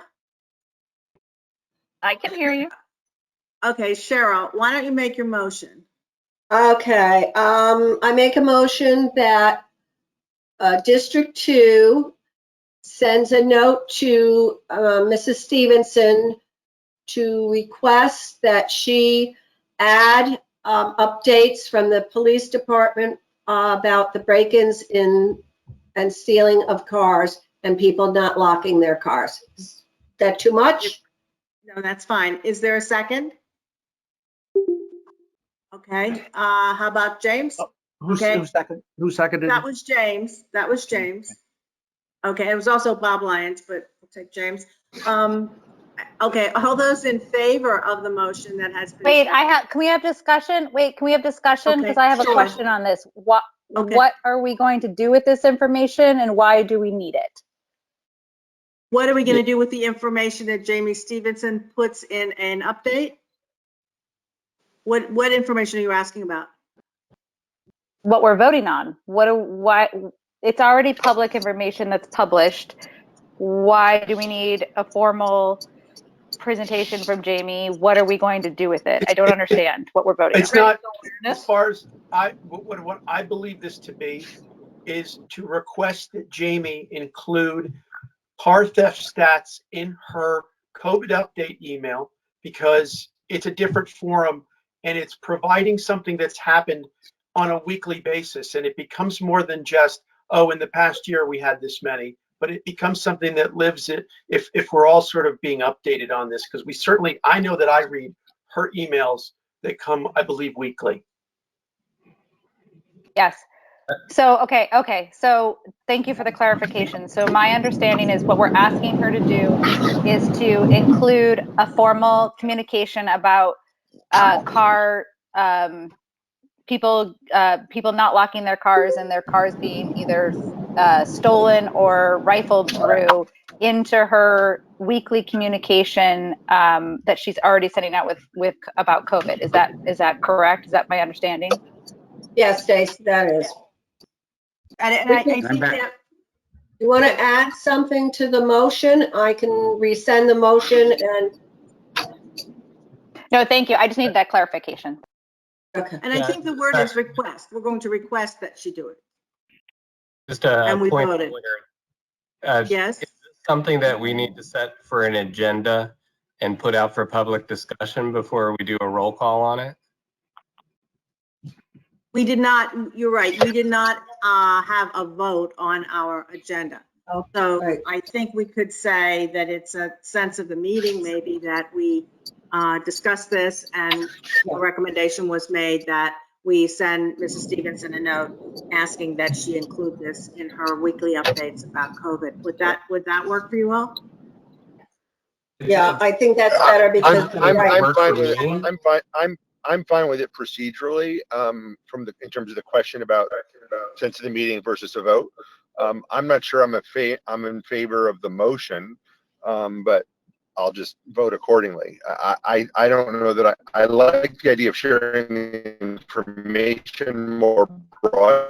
I can hear you. Okay, Cheryl, why don't you make your motion? Okay, I make a motion that District 2 sends a note to Mrs. Stevenson to request that she add updates from the police department about the break-ins in and stealing of cars and people not locking their cars. Is that too much? No, that's fine. Is there a second? Okay, how about James? Who Okay. seconded? That was James. That was James. Okay, it was also Bob Lyons, but we'll take James. Okay, all those in favor of the motion that has been. Wait, can we have discussion? Wait, can we have discussion? Okay, Because I have a sure. question on this. What Okay. what are we going to do with this information and why do we need it? What are we going to do with the information that Jamie Stevenson puts in an update? What information are you asking about? What we're voting on? Why it's already public information that's published. Why do we need a formal presentation from Jamie? What are we going to do with it? I don't understand what we're voting It's on. not, as far as what I believe this to be is to request that Jamie include car theft stats in her COVID update email, because it's a different forum and it's providing something that's happened on a weekly basis. And it becomes more than just, oh, in the past year we had this many, but it becomes something that lives it if we're all sort of being updated on this, because we certainly, I know that I read her emails that come, I believe, weekly. Yes. So, okay. So thank you for the clarification. So my understanding is what we're asking her to do is to include a formal communication about car people not locking their cars and their cars being either stolen or rifled through into her weekly communication that she's already sending out with about COVID. Is that correct? Is that my understanding? Yes, Stacy, that is. And I think I'm back. that, You want to add something to the motion? I can resend the motion and, No, thank you. I just need that clarification. okay. and I think the word is request. We're going to request that she do it. Just a And we point of voted. order. Yes? Is this something that we need to set for an agenda and put out for public discussion before we do a roll call on it? We did not, you're right, we did not have a vote on our agenda. So Right. I think we could say that it's a sense of the meeting, maybe, that we discuss this, and the recommendation was made that we send Mrs. Stevenson a note asking that she include this in her weekly updates about COVID. Would that work for you all? Yeah, I think that's better because. I'm fine with me. it. I'm fine with it procedurally, in terms of the question about sense of the meeting versus a vote. I'm not sure I'm in favor of the motion, but I'll just vote accordingly. I don't know that I like the idea of sharing information more broad.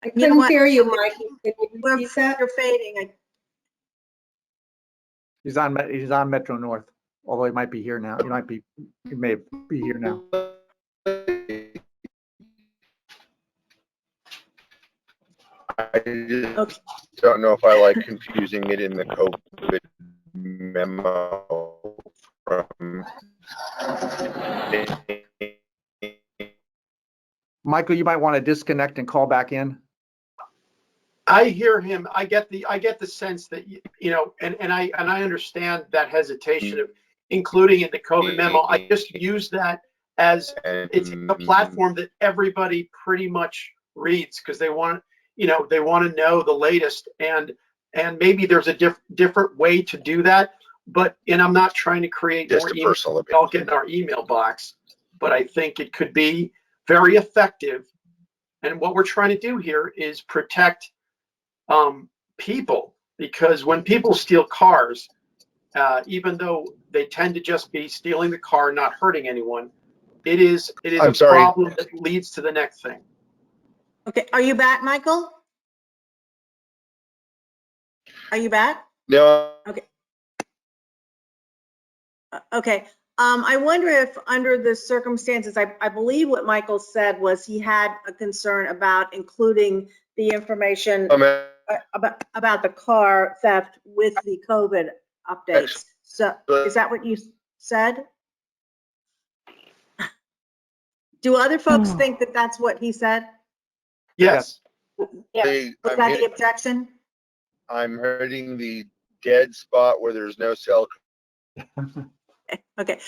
I You know couldn't what? hear you, Mike. Can you repeat that? You're fading. He's on Metro North, although he might be here now. He may be here now. I just don't know if I like confusing it in the COVID memo from. Michael, you might want to disconnect and call back in. I hear him. I get the sense that, and I understand that hesitation of including in the COVID memo. I just use that as it's a platform that everybody pretty much reads because they want to know the latest, and maybe there's a different way to do that. But I'm not trying to create Just more a emails personal we all get in our email box, but I think it could be very effective. And what we're trying to do here is protect people, because when people steal cars, even though they tend to just be stealing the car, not hurting anyone, it is I'm a sorry. problem that leads to the next thing. Okay, are you back, Michael? Are you back? No. Okay. Okay. I wonder if under the circumstances, I believe what Michael said was he had a concern about including the information about the car theft with the COVID updates. So is that what you said? Do other folks think that that's what he said? Yes. Yeah. Was that the objection? I'm hitting the dead spot where there's no cell Okay.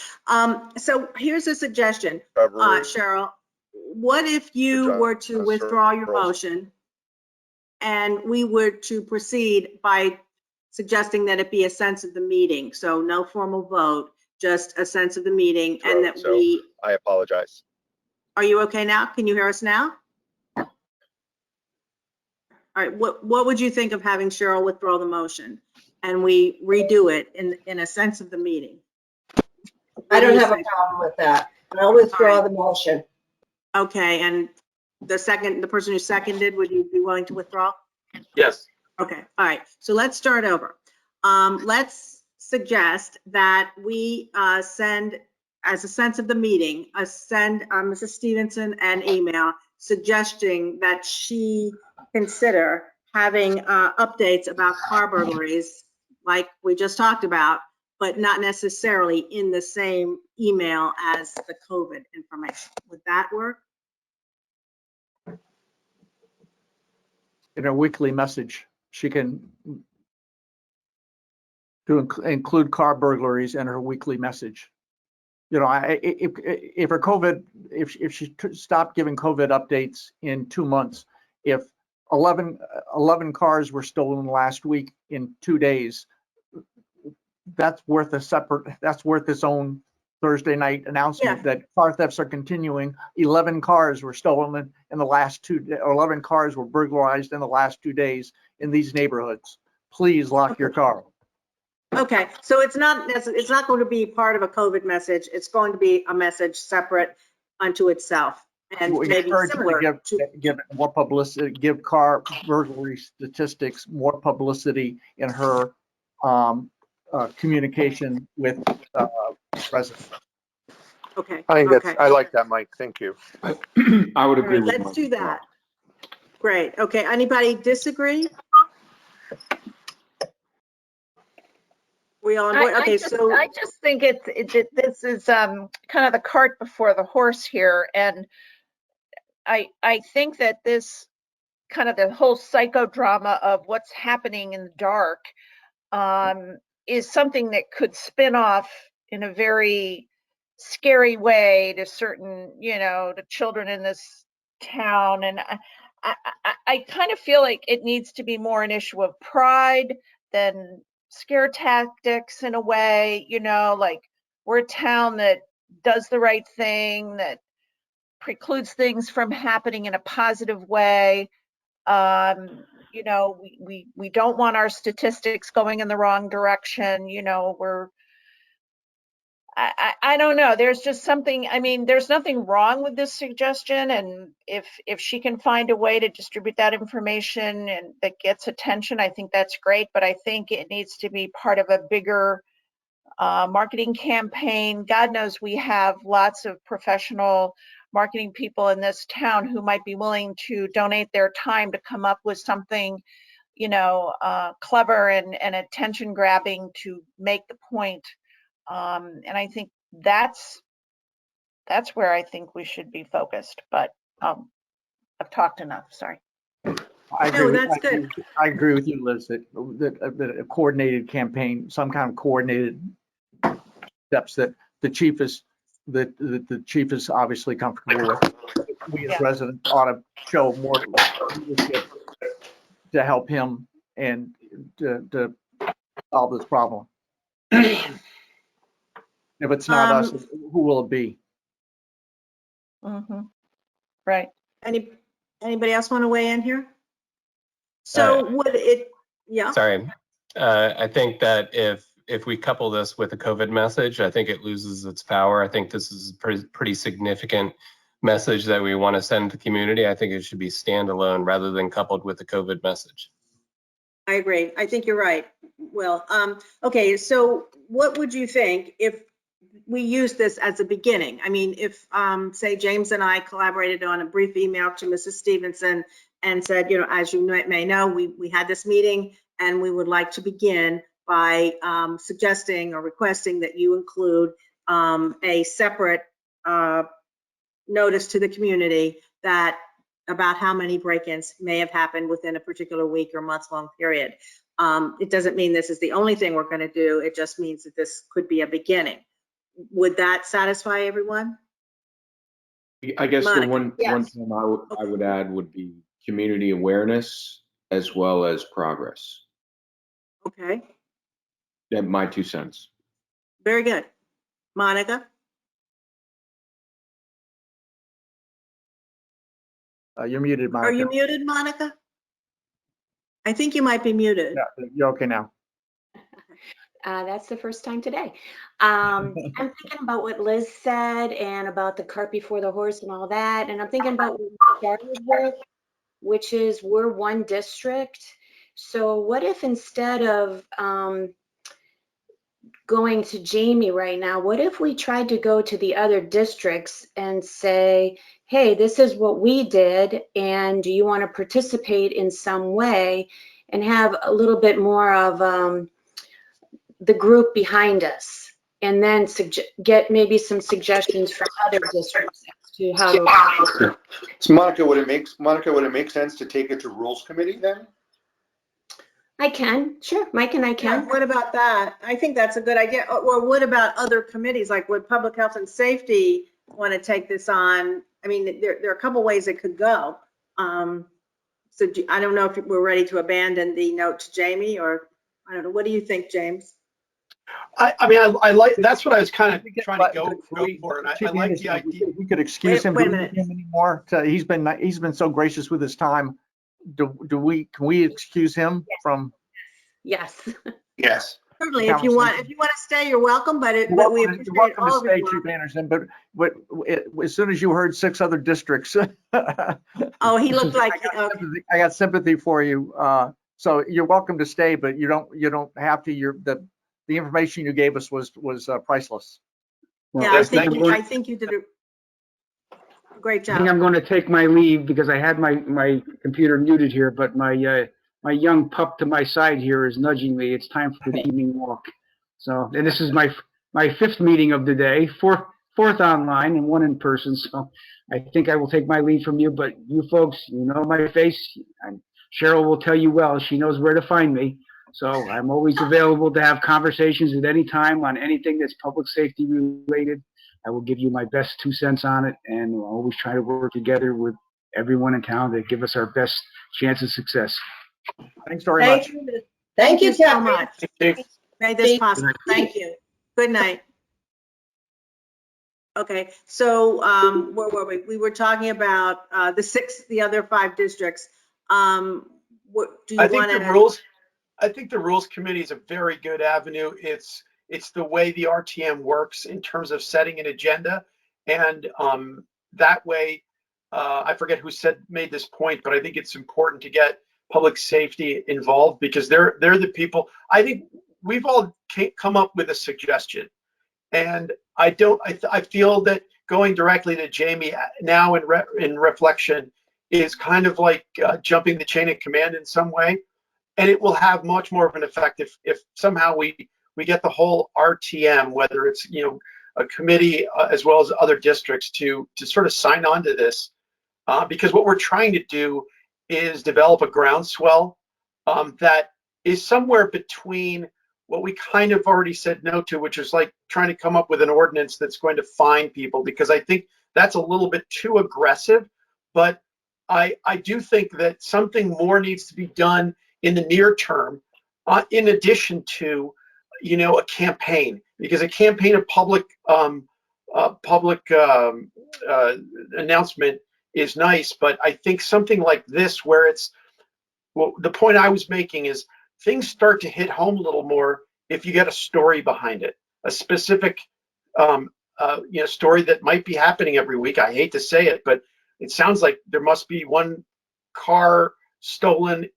So here's a suggestion, coverage. Cheryl. What if you were to withdraw your motion and we were to proceed by suggesting that it be a sense of the meeting? So no formal vote, just a sense of the meeting, and that we. I apologize. Are you okay now? Can you hear us now? All right. What would you think of having Cheryl withdraw the motion and we redo it in a sense of the meeting? I don't have a problem with that. I'll withdraw the motion. Okay, and the person who seconded, would you be willing to withdraw? Yes. Okay, all right, so let's start over. Let's suggest that we send, as a sense of the meeting, send Mrs. Stevenson an email suggesting that she consider having updates about car burglaries like we just talked about, but not necessarily in the same email as the COVID information. Would that work? In her weekly message, she can include car burglaries in her weekly message. If her COVID, if she stopped giving COVID updates in 2 months, if 11 cars were stolen last week in 2 days, that's worth its own Thursday night announcement that car thefts are continuing. 11 cars were stolen in the last 11 cars were burglarized in the last 2 days in these neighborhoods. Please lock your car. Okay, so it's not going to be part of a COVID message. It's going to be a message separate unto itself, and maybe similar to give more publicity, give car burglary statistics more publicity in her communication with residents. Okay. I think I like that, Mike. Thank you. I would agree All right, with let's do that. Great. Okay. Anybody disagree? We all on board? Okay. I just think this is kind of the cart before the horse here, and I think that this kind of the whole psychodrama of what's happening in the dark is something that could spin off in a very scary way to certain, to children in this town. And I kind of feel like it needs to be more an issue of pride than scare tactics in a way, like we're a town that does the right thing, that precludes things from happening in a positive way. We don't want our statistics going in the wrong direction. I don't know. There's just something, there's nothing wrong with this suggestion. And if she can find a way to distribute that information and that gets attention, I think that's great. But I think it needs to be part of a bigger marketing campaign. God knows we have lots of professional marketing people in this town who might be willing to donate their time to come up with something, clever and attention grabbing to make the point. And I think that's where I think we should be focused, but I've talked enough, sorry. I agree. No, with- that's good. I agree with you, Liz, that a coordinated campaign, some kind of coordinated steps that the chief is obviously comfortable with. We as Yeah. residents ought to show more leadership to help him and to solve this problem. If it's not us, who will it be? Mhm. Right. Anybody else want to weigh in here? So would it, yeah, Sorry. I think that if we couple this with a COVID message, I think it loses its power. I think this is a pretty significant message that we want to send to the community. I think it should be standalone rather than coupled with the COVID message. I agree. I think you're right. Well, okay, so what would you think if we use this as a beginning? I mean, if, say, James and I collaborated on a brief email to Mrs. Stevenson and said, you know, as you may know, we had this meeting and we would like to begin by suggesting or requesting that you include a separate notice to the community that about how many break-ins may have happened within a particular week or month-long period. It doesn't mean this is the only thing we're going to do. It just means that this could be a beginning. Would that satisfy everyone? I guess the Monica, one yes. term I would add would be community awareness as well as progress. Okay, Yeah, my 2 cents. very good. Monica? You're muted, Monica. Are you muted, Monica? I think you might be muted. Yeah, you're okay now. That's the first time today. I'm thinking about what Liz said and about the cart before the horse and all that. And I'm thinking about what we started with, which is we're one district. So what if instead of going to Jamie right now, what if we tried to go to the other districts and say, hey, this is what we did, and do you want to participate in some way, and have a little bit more of the group behind us, and then get maybe some suggestions from other districts as to how to. So Monica, would it make sense to take it to Rules Committee then? I can, sure, Mike and I Yeah, can. what about that? I think that's a good idea. Or what about other committees? Like would Public Health and Safety want to take this on? I mean, there are a couple ways it could go. So I don't know if we're ready to abandon the note to Jamie, or I don't know. What do you think, James? I mean, I like, that's what I was kind of trying to go for, and I Chief like the Anderson, idea. we could excuse him. Wait a Do we minute. need him anymore? He's been so gracious with his time. Can we excuse him from? Yes. Yes. Certainly, if you want to stay, you're welcome. But we You're appreciate welcome to all of stay, you. Chief Anderson, but as soon as you heard 6 other districts, Oh, he looked like. I got sympathy for you. So you're welcome to stay, but you don't have to. The information you gave us was priceless. Well, Yeah, Yes, I think you did a great I think job. I'm going to take my leave because I had my computer muted here, but my young pup to my side here is nudging me. It's time for the evening walk. So, and this is my 5th meeting of the day, fourth online and 1 in person. So I think I will take my leave from you, but you folks, you know my face, and Cheryl will tell you well. She knows where to find me. So I'm always available to have conversations at any time on anything that's public safety related. I will give you my best 2 cents on it, and we'll always try to work together with everyone in town to give us our best chance of success. Thanks very much. Thank you, so Catherine. much. Made this possible. Thank you. Good night. Okay, so where were we? We were talking about the other 5 districts. What do you want to? I think the Rules Committee is a very good avenue. It's the way the RTM works in terms of setting an agenda, and that way, I forget who made this point, but I think it's important to get public safety involved because they're the people. I think we've all come up with a suggestion, and I feel that going directly to Jamie now in reflection is kind of like jumping the chain of command in some way. And it will have much more of an effect if somehow we get the whole RTM, whether it's a committee as well as other districts, to sort of sign on to this, because what we're trying to do is develop a groundswell that is somewhere between what we kind of already said no to, which is like trying to come up with an ordinance that's going to fine people, because I think that's a little bit too aggressive. But I do think that something more needs to be done in the near term, in addition to, a campaign, because a campaign of public announcement is nice, but I think something like this, where it's, well, the point I was making is things start to hit home a little more if you get a story behind it, a specific story that might be happening every week. I hate to say it, but it sounds like there must be one car stolen,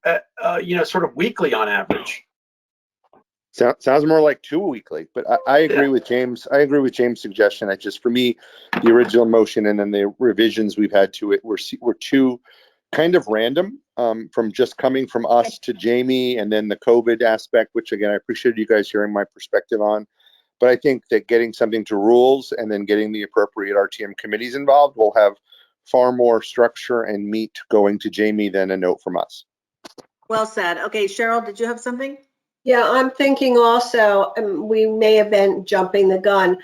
sort of weekly on average. Sounds more like 2 weekly, but I agree with James. I agree with James' suggestion. I just, for me, the original motion and then the revisions we've had to it were too kind of random, from just coming from us to Jamie, and then the COVID aspect, which again, I appreciate you guys hearing my perspective on. But I think that getting something to rules and then getting the appropriate RTM committees involved will have far more structure and meat going to Jamie than a note from us. Well said. Okay, Cheryl, did you have something? Yeah, I'm thinking also, we may have been jumping the gun.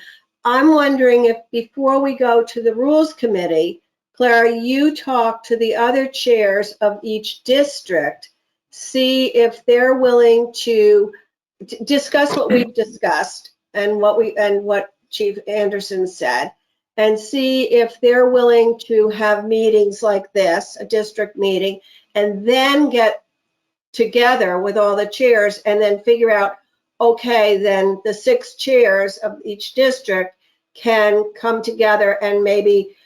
I'm wondering if before we go to the Rules Committee, Clara, you talk to the other chairs of each district, see if they're willing to discuss what we've discussed and what Chief Anderson said, and see if they're willing to have meetings like this, a district meeting, and then get together with all the chairs and then figure out, okay, then the 6 chairs of each district can come together and maybe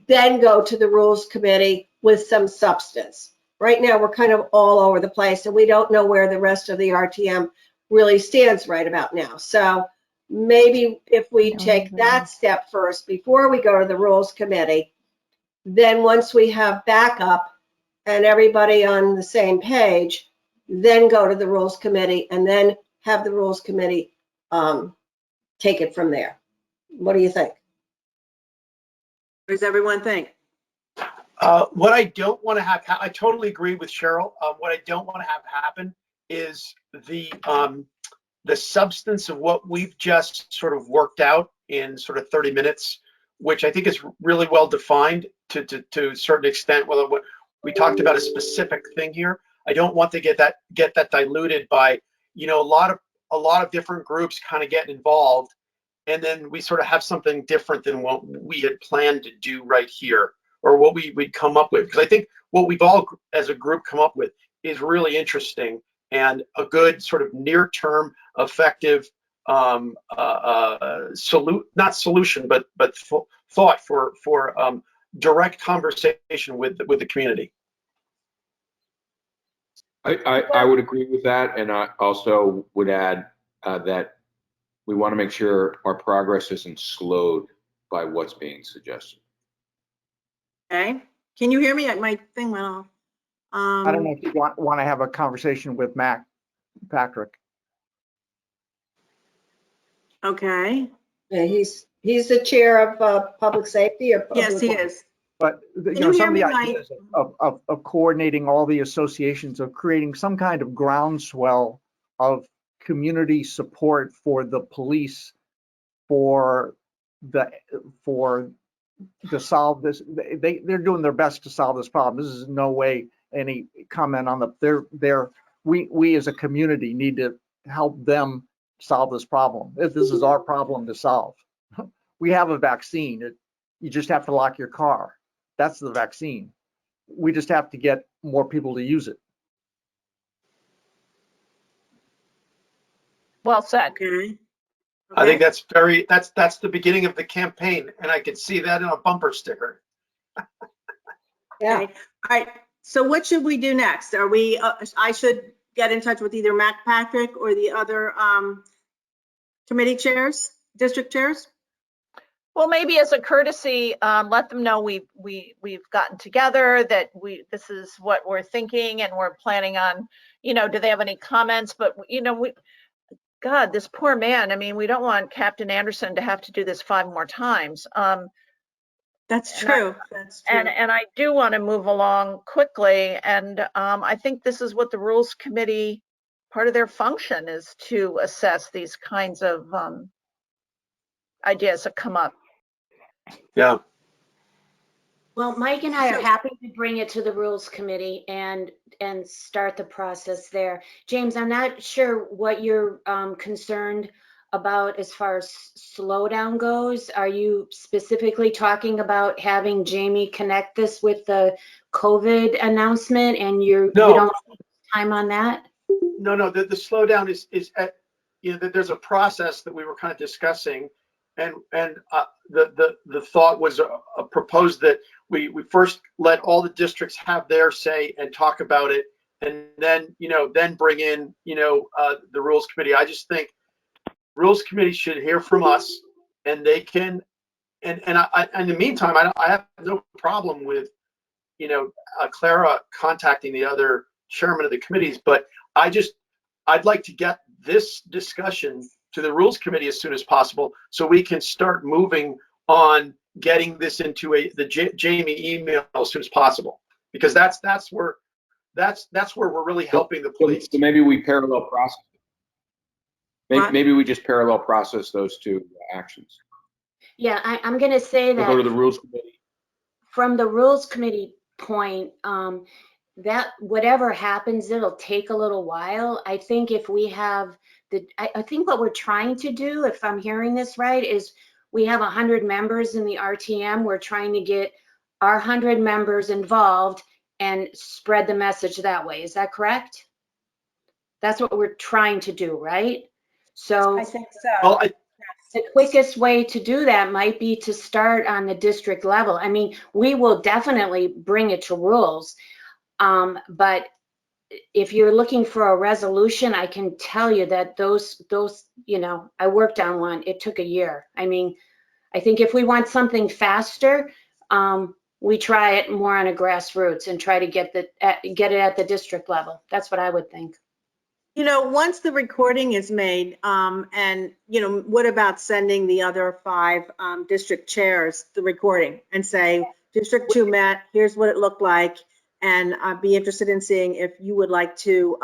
then go to the Rules Committee with some substance. Right now, we're kind of all over the place, and we don't know where the rest of the RTM really stands right about now. So maybe if we take that step first before we go to the Rules Committee, then once we have backup and everybody on the same page, then go to the Rules Committee and then have the Rules Committee take it from there. What do you think? What does everyone think? What I don't want to have, I totally agree with Cheryl. What I don't want to have happen is the substance of what we've just sort of worked out in sort of 30 minutes, which I think is really well defined to a certain extent. Whether what we talked about a specific thing here, I don't want to get that diluted by, a lot of different groups kind of getting involved, and then we sort of have something different than what we had planned to do right here, or what we'd come up with. Because I think what we've all as a group come up with is really interesting and a good sort of near-term effective not solution, but thought for direct conversation with the community. I would agree with that, and I also would add that we want to make sure our progress isn't slowed by what's being suggested. Okay. Can you hear me? My thing went off. I don't know if you want to have a conversation with Patrick. Okay. Yeah, he's the chair of public safety or public. Yes, he is. But some of the ideas of coordinating all the associations, of creating some kind of groundswell of community support for the police to solve this. They're doing their best to solve this problem. This is in no way any comment on we as a community need to help them solve this problem. If this is our problem to solve, we have a vaccine. You just have to lock your car. That's the vaccine. We just have to get more people to use it. Well said. Okay. I think that's the beginning of the campaign, and I could see that in a bumper sticker. Yeah. Okay. All right. So what should we do next? Are we? I should get in touch with either Mac Patrick or the other committee chairs, district chairs. Well, maybe as a courtesy, let them know we've gotten together, that this is what we're thinking, and we're planning on, do they have any comments? But God, this poor man. I mean, we don't want Captain Anderson to have to do this 5 more times. That's And I- true. That's true. And I do want to move along quickly, and I think this is what the Rules Committee, part of their function is to assess these kinds of ideas that come up. Yeah. Well, Mike and I are So- happy to bring it to the Rules Committee and start the process there. James, I'm not sure what you're concerned about as far as slowdown goes. Are you specifically talking about having Jamie connect this with the COVID announcement, and you No. don't have time on that? No, the slowdown is at, that there's a process that we were kind of discussing, and the thought was proposed that we first let all the districts have their say and talk about it, and then then bring in the Rules Committee. I just think Rules Committee should hear from us, and they can, and in the meantime, I have no problem with Clara contacting the other chairman of the committees, but I'd like to get this discussion to the Rules Committee as soon as possible, so we can start moving on getting this into the Jamie email as soon as possible, because that's where we're really helping the police. So maybe we parallel process. What? Maybe we just parallel process those two actions. Yeah, I'm going to say We'll go to that the Rules Committee. from the Rules Committee point, that whatever happens, it'll take a little while. I think if we have I think what we're trying to do, if I'm hearing this right, is we have 100 members in the RTM. We're trying to get our 100 members involved and spread the message that way. Is that correct? That's what we're trying to do, right? So I think so. Well, the quickest way to do that might be to start on the district level. I mean, we will definitely bring it to rules. But if you're looking for a resolution, I can tell you that those, I worked on one. It took a year. I mean, I think if we want something faster, we try it more on a grassroots and try to get it at the district level. That's what I would think. Once the recording is made, and, what about sending the other 5 district chairs the recording and say, District 2 met, here's what it looked like, and I'd be interested in seeing if you would like to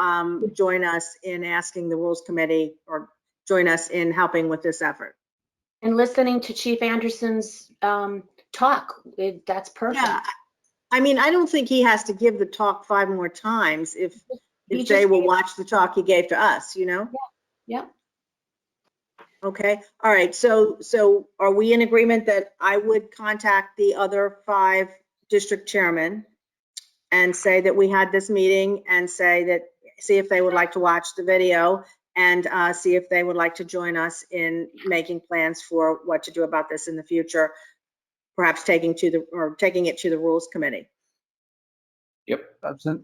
join us in asking the Rules Committee or join us in helping with this effort. And listening to Chief Anderson's talk, that's perfect. Yeah, I mean, I don't think he has to give the talk 5 more times if He they just will gave- watch the talk he gave to us, Yeah. Okay, all right, so are we in agreement that I would contact the other 5 district chairmen and say that we had this meeting and see if they would like to watch the video and see if they would like to join us in making plans for what to do about this in the future, perhaps taking it to the Rules Committee? Yep.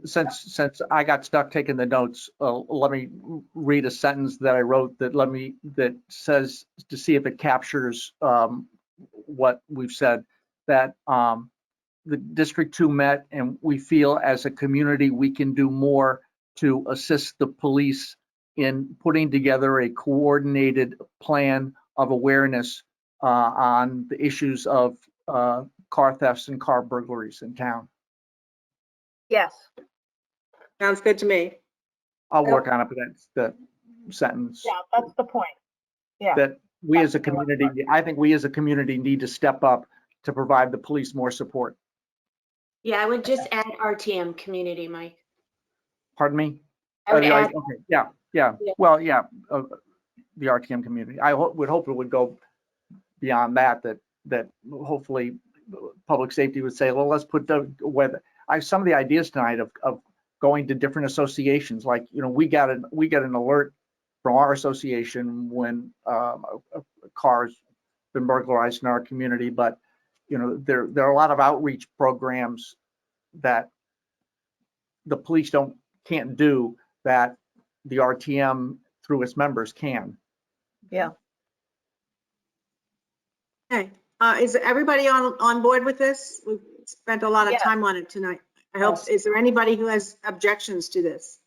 Since I got stuck taking the notes, let me read a sentence that I wrote that says, to see if it captures what we've said, that the District 2 met and we feel as a community we can do more to assist the police in putting together a coordinated plan of awareness on the issues of car thefts and car burglaries in town. Yes. Sounds good to me. I'll work on it, but that's the sentence. Yeah, that's the point. Yeah. That we as a community, I think we as a community need to step up to provide the police more support. Yeah, I would just add RTM community, Mike. Pardon me? I would add, Okay, yeah. Yeah. Well, yeah, the RTM community. I would hope it would go beyond that hopefully public safety would say, well, let's put some of the ideas tonight of going to different associations. Like, we get an alert from our association when a car's been burglarized in our community, but there are a lot of outreach programs that the police can't do that the RTM through its members can. Yeah. Okay, is everybody on board with this? We've spent a lot of Yeah. time on it tonight. I hope, is there anybody who has objections to this?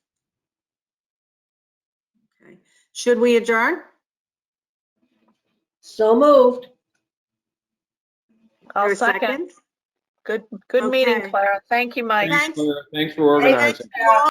Okay, should we adjourn? So moved. I'll There a second. Good meeting, Okay. Clara. Thank you, Mike. Thanks. Thanks for organizing. Thanks to all.